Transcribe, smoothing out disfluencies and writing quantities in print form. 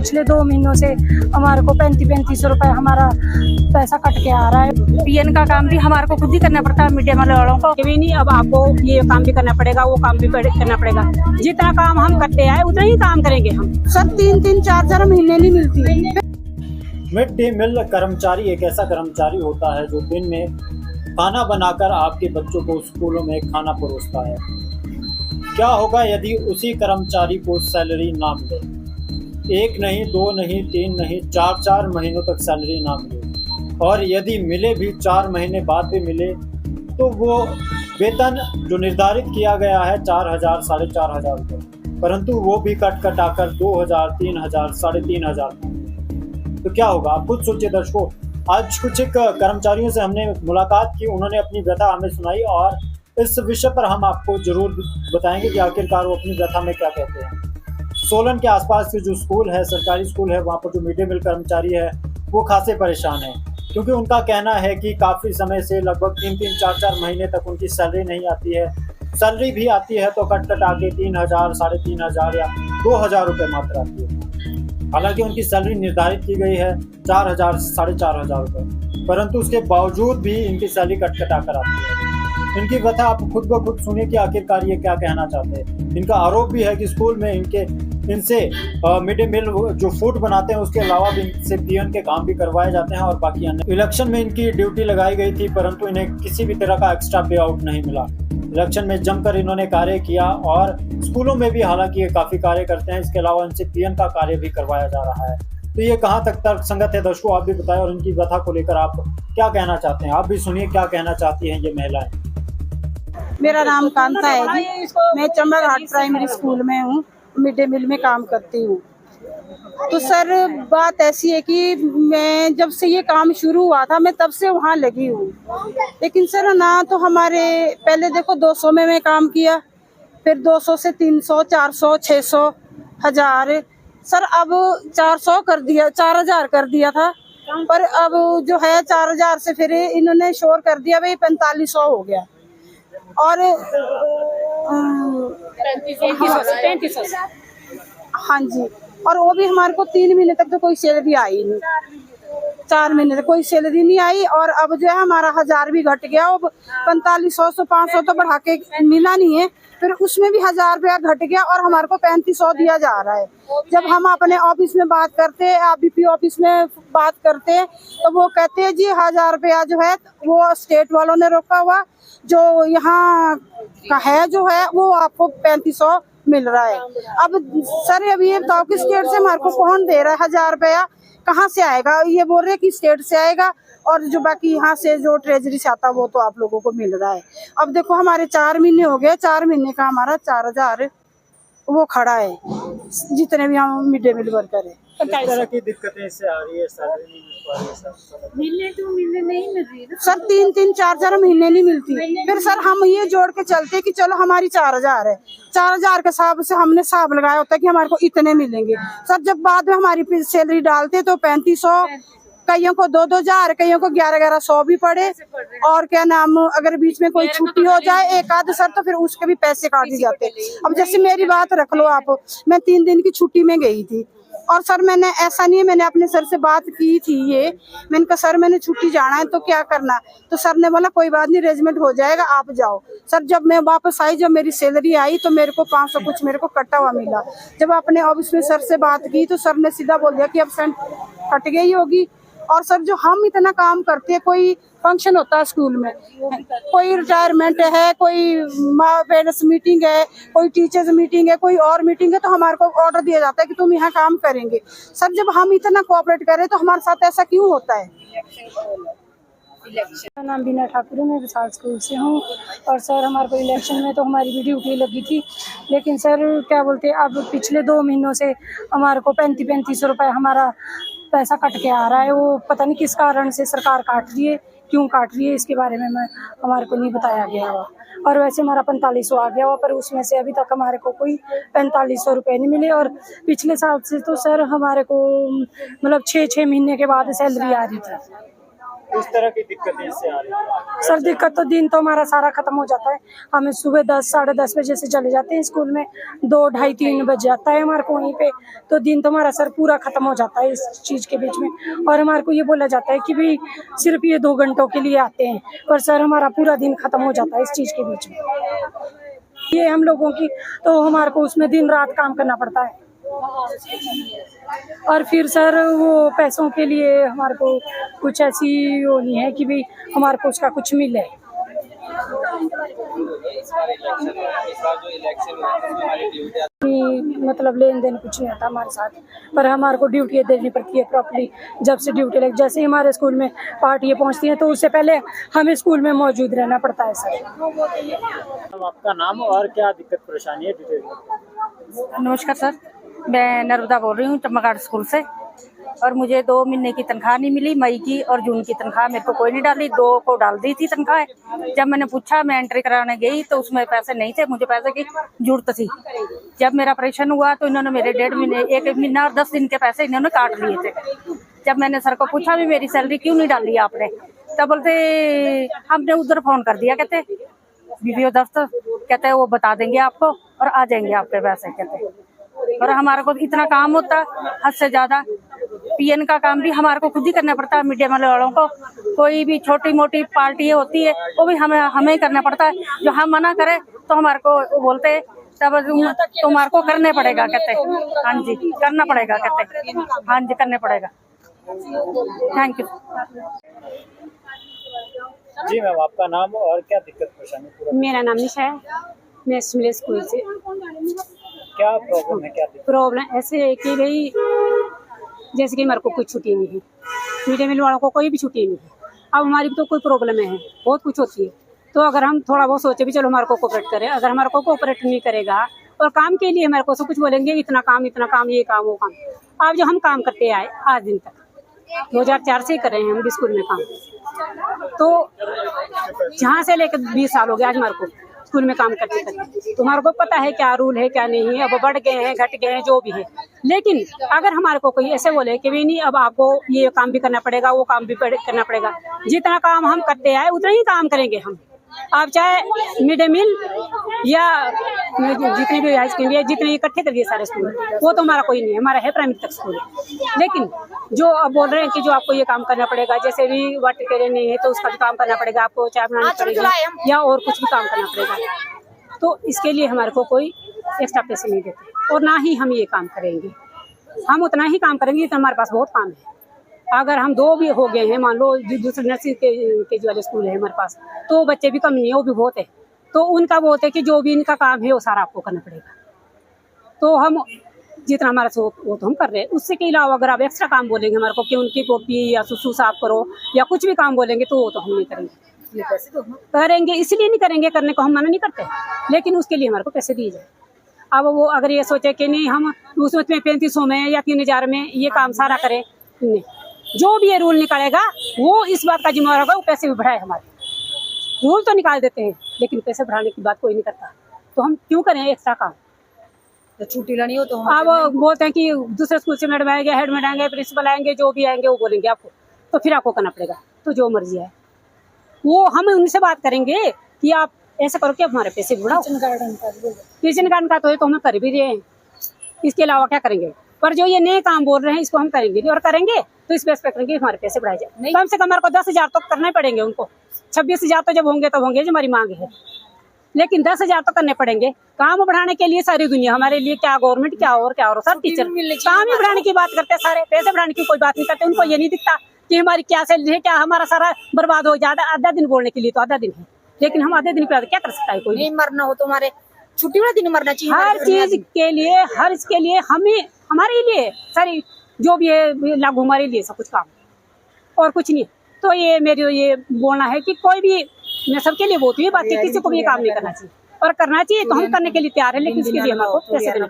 पिछले 2 महीनों से हमारे को 35-35 रुपए हमारा पैसा कट के आ रहा है। पीएन का काम भी हमारे को खुद ही करना पड़ता है, मीडिया वालों को भी नहीं। अब आपको ये काम भी करना पड़ेगा, वो काम भी करना पड़ेगा। जितना काम हम करते हैं उतना ही काम करेंगे हम। सर 3-3 4-4 महीने नहीं मिलती। मिड डे मील कर्मचारी एक ऐसा कर्मचारी होता है जो दिन में खाना बनाकर आपके बच्चों को स्कूलों में खाना परोसता है। क्या होगा यदि उसी कर्मचारी को सैलरी ना मिले? 1 नहीं, 2 नहीं, 3 नहीं, 4 महीनों तक सैलरी ना मिले, और यदि मिले भी 4 महीने बाद भी मिले तो वो वेतन जो निर्धारित किया गया है 4,000 साढ़े 4,000 रुपये, परंतु वो भी कटाकर 2,000 3,000 साढ़े 3,000। तो क्या होगा? आप खुद सोचिए दर्शकों। आज कुछ एक कर्मचारियों से हमने मुलाकात की, उन्होंने अपनी व्यथा हमें सुनाई और इस विषय पर हम आपको जरूर बताएंगे कि आखिरकार वो अपनी व्यथा में क्या कहते हैं। सोलन के आसपास के जो स्कूल है, सरकारी स्कूल है, वहाँ पर जो मिड डे मील कर्मचारी है वो खासे परेशान हैं, क्योंकि उनका कहना है कि काफ़ी समय से लगभग 3-3 4-4 महीने तक उनकी सैलरी नहीं आती है। सैलरी भी आती है तो कट आके 3,000 साढ़े 3,000 या 2,000 रुपये मात्र आती है। हालांकि उनकी सैलरी निर्धारित की गई है 4,000 साढ़े 4,000 रुपये, परंतु उसके बावजूद भी इनकी सैलरी कटा कर आती है। इनकी व्यथा आप खुद ब खुद सुनिए कि आखिरकार ये क्या कहना चाहते हैं। इनका आरोप भी है कि स्कूल में इनसे मिड डे मील जो फूड बनाते हैं उसके अलावा भी इनसे पीएन के काम भी करवाए जाते हैं और बाकी अन्य। इलेक्शन में इनकी ड्यूटी लगाई गई थी, परंतु इन्हें किसी भी तरह का एक्स्ट्रा पे आउट नहीं मिला। इलेक्शन में जमकर इन्होंने कार्य किया और स्कूलों में भी हालांकि ये काफ़ी कार्य करते हैं। इसके अलावा इनसे पीएन का कार्य भी करवाया जा रहा है। तो ये कहाँ तक तर्कसंगत है दर्शकों, आप भी बताएं, और इनकी व्यथा को लेकर आप क्या कहना चाहते हैं। आप भी सुनिए क्या कहना चाहती हैं ये महिलाएं। मेरा नाम कांता है जी, मैं चंबा घाट प्राइमरी स्कूल में हूँ, मिड डे मील में काम करती हूँ। तो सर बात ऐसी है कि मैं जब से ये काम शुरू हुआ था मैं तब से वहाँ लगी हूँ, लेकिन सर ना तो हमारे पहले देखो 200 में मैं काम किया, फिर 200 से 300 400 600 1000, सर अब 400 कर दिया, 4,000 कर दिया था, पर अब जो है 4,000 से फिर इन्होंने शोर कर दिया भाई 4500 हो गया। और 3500। हाँ जी, और वो भी हमारे को 3 महीने तक तो कोई सैलरी आई नहीं, 4 महीने तक कोई सैलरी नहीं आई। और अब जो है हमारा 1000 भी घट गया, वो 4500 से 500 तो बढ़ा के मिला नहीं है, फिर उसमें भी 1000 रुपया घट गया और हमारे को 3500 दिया जा रहा है। जब हम अपने ऑफिस में बात करते हैं, आप बीपी ऑफिस में बात करते हैं, तो वो कहते हैं जी 1000 रुपया जो है वो स्टेट वालों ने रोका हुआ, जो यहाँ का है जो है वो आपको 3500 मिल रहा है। अब सर अब ये बताओ कि स्टेट से हमारे को कौन दे रहा है 1000 रुपया, कहाँ से आएगा? ये बोल रहे कि स्टेट से आएगा, और जो बाकी यहाँ से जो ट्रेजरी से आता वो तो आप लोगों को मिल रहा है। अब देखो हमारे 4 महीने हो गए, 4 महीने का हमारा 4,000 वो खड़ा है, जितने भी हम मिड डे मील वर्कर है। किस तरह की दिक्कतें इससे आ रही है? मिलने नहीं मिल रही सर 3-3 4-4 महीने नहीं मिलती। फिर सर हम ये जोड़ के चलते कि चलो हमारी 4,000 है, 4,000 के हिसाब से हमने हिसाब लगाया होता है कि हमारे को इतने मिलेंगे। सर जब बाद में हमारी सैलरी डालते तो 3500, कईयों को 2,000, कईयों को 1100 भी पड़े, और क्या नाम अगर बीच में कोई छुट्टी हो जाए एक आध सर तो फिर उसके भी पैसे काट दिए जाते। अब जैसे मेरी बात रख लो आप, मैं 3 दिन की छुट्टी में गई थी, और सर मैंने ऐसा नहीं है, मैंने अपने सर से बात की थी, ये मैंने कहा सर मैंने छुट्टी जाना है तो क्या करना, तो सर ने बोला कोई बात नहीं, अरेंजमेंट हो जाएगा आप जाओ। सर जब मैं वापस आई, जब मेरी सैलरी आई तो मेरे को 500 कुछ मेरे को कटा हुआ मिला। जब अपने ऑफिस में सर से बात की तो सर ने सीधा बोल दिया कि अब सेंट कट गई होगी। और सर जो हम इतना काम करते हैं, कोई फंक्शन होता है स्कूल में, कोई रिटायरमेंट है, कोई माँ पेरेंट्स मीटिंग है, कोई टीचर्स मीटिंग है, कोई और मीटिंग है, तो हमारे को ऑर्डर दिया जाता है कि तुम यहाँ काम करेंगे। सर जब हम इतना कोऑपरेट करें तो हमारे साथ ऐसा क्यों होता है? मेरा नाम बीना ठाकुर है, मैं विशाल स्कूल से हूँ। और सर हमारे को इलेक्शन में तो हमारी भी ड्यूटी लगी थी, लेकिन सर क्या बोलते हैं, अब पिछले 2 महीनों से हमारे को 35-35 रुपये हमारा पैसा कट के आ रहा है। वो पता नहीं किस कारण से सरकार काट रही है, क्यों काट रही है, इसके बारे में हमारे को नहीं बताया गया हुआ। और वैसे हमारा 4500 आ गया हुआ, पर उसमें से अभी तक हमारे को कोई 4500 रुपये नहीं मिले। और पिछले साल से तो सर हमारे को मतलब 6-6 महीने के बाद सैलरी आ रही थी। किस तरह की दिक्कतें इससे आ रही है? सर दिक्कत तो दिन तो हमारा सारा खत्म हो जाता है। हमें सुबह 10 साढ़े 10 बजे से चले जाते हैं स्कूल में, 2 ढाई 3 बज जाता है हमारे को वहीं पे। तो दिन तो हमारा सर पूरा खत्म हो जाता है इस चीज़ के बीच में। और हमारे को ये बोला जाता है कि भाई सिर्फ ये 2 घंटों के लिए आते हैं, पर सर हमारा पूरा दिन खत्म हो जाता है इस चीज़ के बीच में। ये हम लोगों की तो हमारे को उसमें दिन रात काम करना पड़ता है। और फिर सर वो पैसों के लिए हमारे को कुछ ऐसी वो नहीं है कि भाई हमारे को उसका कुछ मिले। मतलब लेन देन कुछ नहीं आता हमारे साथ, पर हमारे को ड्यूटी देनी पड़ती है प्रॉपर्ली। जब से ड्यूटी लग, जैसे ही हमारे स्कूल में पार्टियाँ पहुंचती हैं तो उससे पहले हमें स्कूल में मौजूद रहना पड़ता है सर। आपका नाम और क्या दिक्कत परेशानी है, डिटेल में? नमस्कार सर, मैं नर्मदा बोल रही हूँ चम्माघाट स्कूल से। और मुझे 2 महीने की तनख्वाह नहीं मिली, मई की और जून की तनख्वाह मेरे को कोई नहीं डाली। 2 को डाल दी थी तनख्वाह। जब मैंने पूछा, मैं एंट्री कराने गई तो उसमें पैसे नहीं थे, मुझे पैसे की जरूरत थी। जब मेरा ऑपरेशन हुआ तो इन्होंने मेरे 1.5 महीने 1 महीना और 10 दिन के पैसे इन्होंने काट लिए थे। जब मैंने सर को पूछा भी मेरी सैलरी क्यों नहीं डाली आपने, तब बोलते हमने उधर फोन कर दिया, कहते BPO दफ्तर, कहते वो बता देंगे आपको और आ जाएंगे आपके पैसे, कहते। और हमारे को इतना काम होता हद से ज्यादा। PN का काम भी हमारे को खुद ही करना पड़ता है। मीडिया वालों को कोई भी छोटी मोटी पार्टी होती है वो भी हमें ही करना पड़ता है। जो हम मना करें तो हमारे को बोलते हैं तब तुम्हारे को करने पड़ेगा, कहते। हाँ जी करना पड़ेगा, कहते। हाँ जी करने पड़ेगा। Thank you. जी मैम, आपका नाम और क्या दिक्कत परेशानी? मेरा नाम निशा है, मैं सिमले स्कूल से। क्या प्रॉब्लम है, क्या दिक्कत? प्रॉब्लम ऐसे है कि भाई जैसे कि हमारे को कोई छुट्टी नहीं है, मीडिया मिल वालों को कोई भी छुट्टी नहीं है। अब हमारी भी तो कोई प्रॉब्लम है, बहुत कुछ होती है। तो अगर हम थोड़ा बहुत सोचे भी चलो हमारे को कोऑपरेट करें, अगर हमारे को कोऑपरेट नहीं करेगा और काम के लिए हमारे को सब कुछ बोलेंगे इतना काम ये काम वो काम। अब जो हम काम करते आए आज दिन तक 2004 से ही कर रहे हैं हम भी स्कूल में काम। तो जहाँ से लेकर 20 साल हो गए आज हमारे को स्कूल में काम करते करते। तो हमारे को पता है क्या रूल है क्या नहीं है। अब बढ़ गए हैं घट गए हैं जो भी है, लेकिन अगर हमारे को कोई ऐसे बोले कि नहीं अब आपको ये काम भी करना पड़ेगा वो काम भी करना पड़ेगा, जितना काम हम करते आए उतना ही काम करेंगे हम। आप चाहे मिड डे मील या जितने भी हाई स्कूल है जितने इकट्ठे करिए सारे स्कूल, वो तो हमारा कोई नहीं है, हमारा है प्राइमरी तक स्कूल। लेकिन जो अब बोल रहे हैं कि जो आपको ये काम करना पड़ेगा, जैसे भी वाटर कैरियर नहीं है तो उसका भी काम करना पड़ेगा, आपको चाय बनानी पड़ेगी या और कुछ भी काम करना पड़ेगा, तो इसके लिए हमारे को कोई एक्स्ट्रा पैसे नहीं देते और ना ही हम ये काम करेंगे। हम उतना ही काम करेंगे जितना हमारे पास बहुत काम है। अगर हम 2 भी हो गए हैं, मान लो दूसरे नर्सिंग के वाले स्कूल है हमारे पास, तो बच्चे भी कम नहीं है, वो भी बहुत है। तो उनका बोलते हैं कि जो भी इनका काम है वो सारा आपको करना पड़ेगा। तो हम जितना हमारा से वो तो हम कर रहे हैं। उससे के अलावा अगर आप एक्स्ट्रा काम बोलेंगे हमारे को कि उनकी कॉपी या सुसु साफ करो या कुछ भी काम बोलेंगे तो वो तो हम नहीं करेंगे। करेंगे इसलिए नहीं करेंगे, करने को हम मना नहीं करते, लेकिन उसके लिए हमारे को पैसे दिए जाए। अब वो अगर ये सोचे कि नहीं हम उसमें 3500 में या 3000 में ये काम सारा करें, नहीं, जो भी ये रूल निकालेगा वो इस बात का जिम्मेवार होगा, वो पैसे भी बढ़ाए। हमारे रूल तो निकाल देते हैं लेकिन पैसे बढ़ाने की बात कोई नहीं करता, तो हम क्यों करें एक्स्ट्रा काम? तो छुट्टी लेनी हो तो अब बोलते हैं कि दूसरे स्कूल से मैडम आएंगे, हेड मैडम आएंगे, प्रिंसिपल आएंगे, जो भी आएंगे वो बोलेंगे आपको, तो फिर आपको करना पड़ेगा। तो जो मर्जी है वो हम उनसे बात करेंगे कि आप ऐसा करो कि आप हमारे पैसे बढ़ाओ। किचन गार्डन का तो हम कर भी रहे हैं, इसके अलावा क्या करेंगे? पर जो ये नए काम बोल रहे हैं इसको हम करेंगे नहीं, और करेंगे तो इस बेस पे करेंगे हमारे पैसे बढ़ाए जाए। कम से कम हमारे को 10,000 तो करने पड़ेंगे उनको। 26,000 तो जब होंगे तब होंगे जो हमारी मांग है, लेकिन 10,000 तो करने पड़ेंगे। काम बढ़ाने के लिए सारी दुनिया हमारे लिए, क्या गवर्नमेंट क्या और सब टीचर काम ही बढ़ाने की बात करते हैं, सारे पैसे बढ़ाने की कोई बात नहीं करते। उनको ये नहीं दिखता कि हमारी क्या सैलरी है, क्या हमारा सारा बर्बाद हो जाता। आधा दिन बोलने के लिए तो आधा दिन है, लेकिन हम आधे दिन पे क्या कर सकता है? कोई नहीं मरना हो तो हमारे छुट्टी वाले दिन मरना चाहिए। हर चीज के लिए, हर इसके लिए हमें, हमारे लिए सारी जो भी है लागू हमारे लिए सब कुछ काम, और कुछ नहीं। तो ये मेरे ये बोलना है कि कोई भी, मैं सबके लिए बोलती हूँ बात, किसी को भी ये काम नहीं करना चाहिए, और करना चाहिए तो हम करने के लिए तैयार है, लेकिन इसके लिए हमारे को पैसे देना